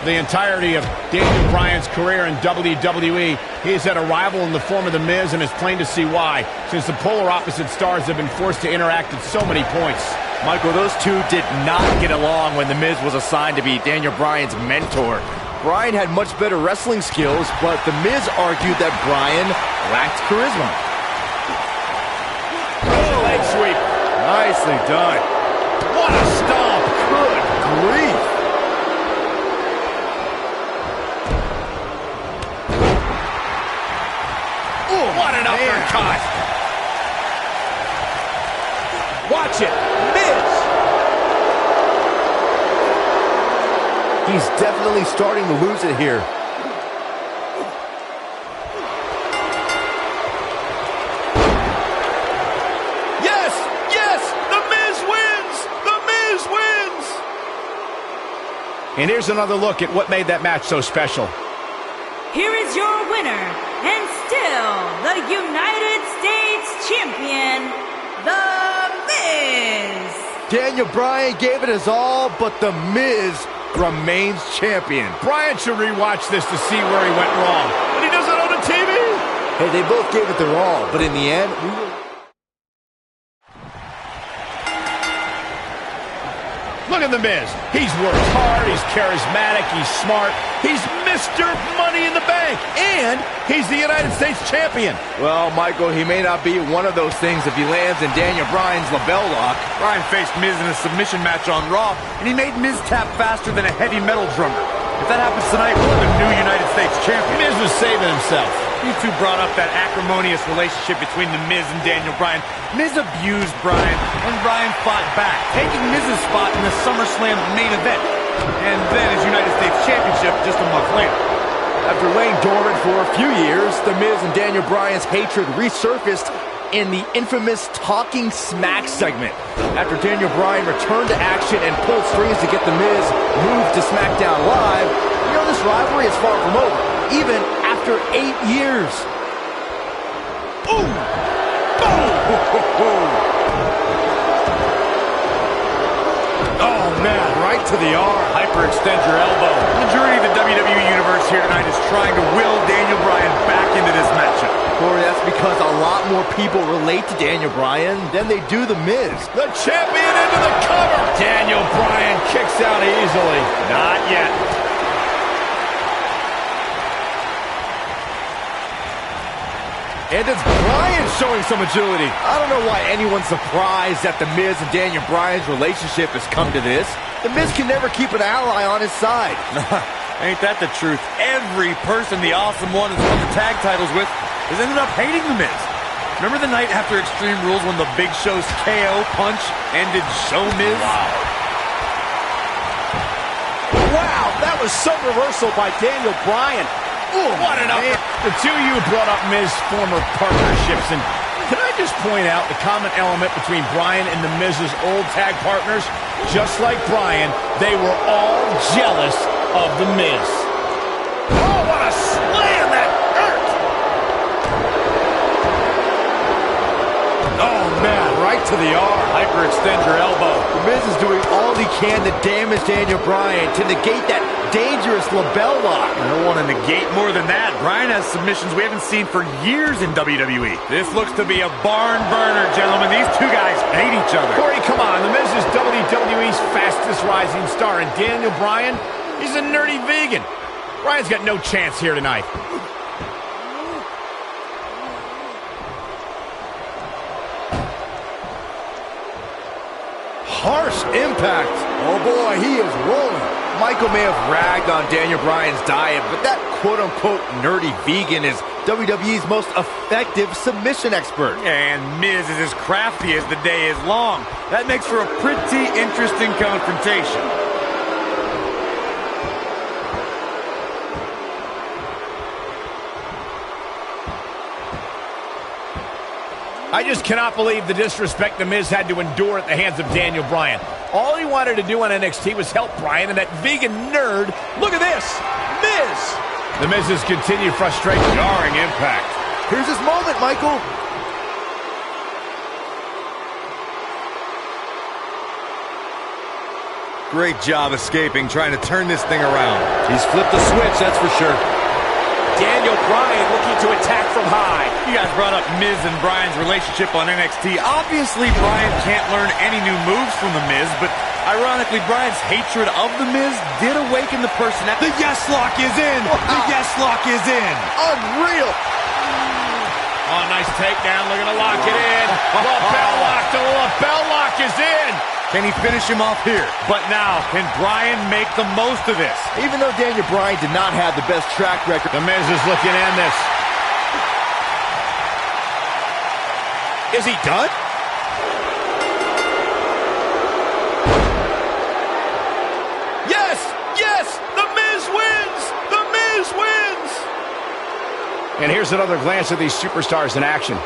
The entirety of Daniel Bryan's career in WWE, he's had a rival in the form of The Miz, and it's plain to see why, since the polar opposite stars have been forced to interact at so many points. Michael, those two did not get along when The Miz was assigned to be Daniel Bryan's mentor. Bryan had much better wrestling skills, but The Miz argued that Bryan lacked charisma. Oh, leg sweep. Nicely done. What a stomp. Good grief. What an uppercut! Watch it, Miz! He's definitely starting to lose it here. Yes! Yes! The Miz wins! The Miz wins! And here's another look at what made that match so special. Here is your winner, and still the United States Champion, The Miz. Daniel Bryan gave it his all, but The Miz remains champion. Bryan should rewatch this to see where he went wrong. But he does it on the TV. Hey, they both gave it their all, but in the end, Look at The Miz. He's worked hard, he's charismatic, he's smart, he's Mr. Money in the Bank, and he's the United States Champion. Well, Michael, he may not be one of those things if he lands in Daniel Bryan's label lock. Bryan faced Miz in a submission match on Raw, and he made Miz tap faster than a heavy metal drummer. If that happens tonight, we'll have a new United States Champion. Miz was saving himself. You two brought up that acrimonious relationship between The Miz and Daniel Bryan. Miz abused Bryan, and Bryan fought back, taking Miz's spot in the SummerSlam main event, and then his United States Championship just a month later. After laying dormant for a few years, The Miz and Daniel Bryan's hatred resurfaced in the infamous Talking Smack segment. After Daniel Bryan returned to action and pulled strings to get The Miz moved to SmackDown Live, you know this rivalry is far from over, even after 8 years. Ooh! Boom! Oh, man, right to the arm. Hyperextend your elbow. The majority of the WWE Universe here tonight is trying to will Daniel Bryan back into this matchup. Corey, that's because a lot more people relate to Daniel Bryan than they do The Miz. The champion into the cover! Daniel Bryan kicks out easily. Not yet. And it's Bryan showing some agility. I don't know why anyone's surprised that The Miz and Daniel Bryan's relationship has come to this. The Miz can never keep an ally on his side. Ain't that the truth? Every person the Awesome One has won the tag titles with has ended up hating The Miz. Remember the night after Extreme Rules when the Big Show's KO punch ended Show Miz? Wow, that was some reversal by Daniel Bryan. Ooh, what an upper. The two of you brought up Miz's former partnerships, and can I just point out the common element between Bryan and The Miz's old tag partners? Just like Bryan, they were all jealous of The Miz. Oh, what a slam! That hurt! Oh, man, right to the arm. Hyperextend your elbow. The Miz is doing all he can to damage Daniel Bryan, to negate that dangerous label lock. I don't want to negate more than that. Bryan has submissions we haven't seen for years in WWE. This looks to be a barn burner, gentlemen. These two guys hate each other. Corey, come on. The Miz is WWE's fastest rising star, and Daniel Bryan, he's a nerdy vegan. Bryan's got no chance here tonight. Harsh impact. Oh boy, he is rolling. Michael may have ragged on Daniel Bryan's diet, but that quote-unquote nerdy vegan is WWE's most effective submission expert. And Miz is as crafty as the day is long. That makes for a pretty interesting confrontation. I just cannot believe the disrespect The Miz had to endure at the hands of Daniel Bryan. All he wanted to do on NXT was help Bryan, and that vegan nerd, look at this, Miz! The Miz's continued frustration. Jarring impact. Here's his moment, Michael. Great job escaping, trying to turn this thing around. He's flipped the switch, that's for sure. Daniel Bryan looking to attack from high. You guys brought up Miz and Bryan's relationship on NXT. Obviously, Bryan can't learn any new moves from The Miz, but ironically, Bryan's hatred of The Miz did awaken the personality. The yes lock is in! Wow. The yes lock is in! Unreal! Oh, nice takedown, looking to lock it in. Lapel lock, the lapel lock is in. Can he finish him off here? But now, can Bryan make the most of this? Even though Daniel Bryan did not have the best track record, The Miz is looking to end this. Is he done? Yes! Yes! The Miz wins! The Miz wins! And here's another glance at these superstars in action.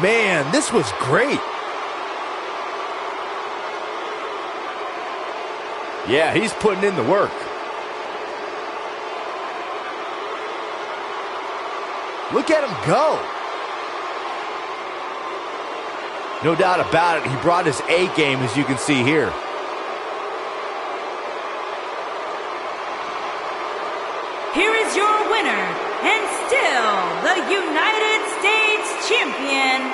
man, this was great. Yeah, he's putting in the work. Look at him go. No doubt about it, he brought his A game, as you can see here. Here is your winner, and still the United States Champion,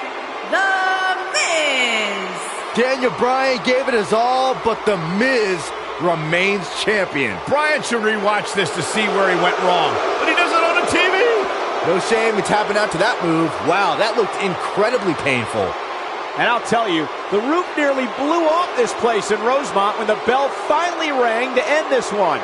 The Miz. Daniel Bryan gave it his all, but The Miz remains champion. Bryan should rewatch this to see where he went wrong, but he does it on the TV. No shame in tapping out to that move. Wow, that looked incredibly painful. And I'll tell you, the roof nearly blew off this place in Rosemont when the bell finally rang to end this one.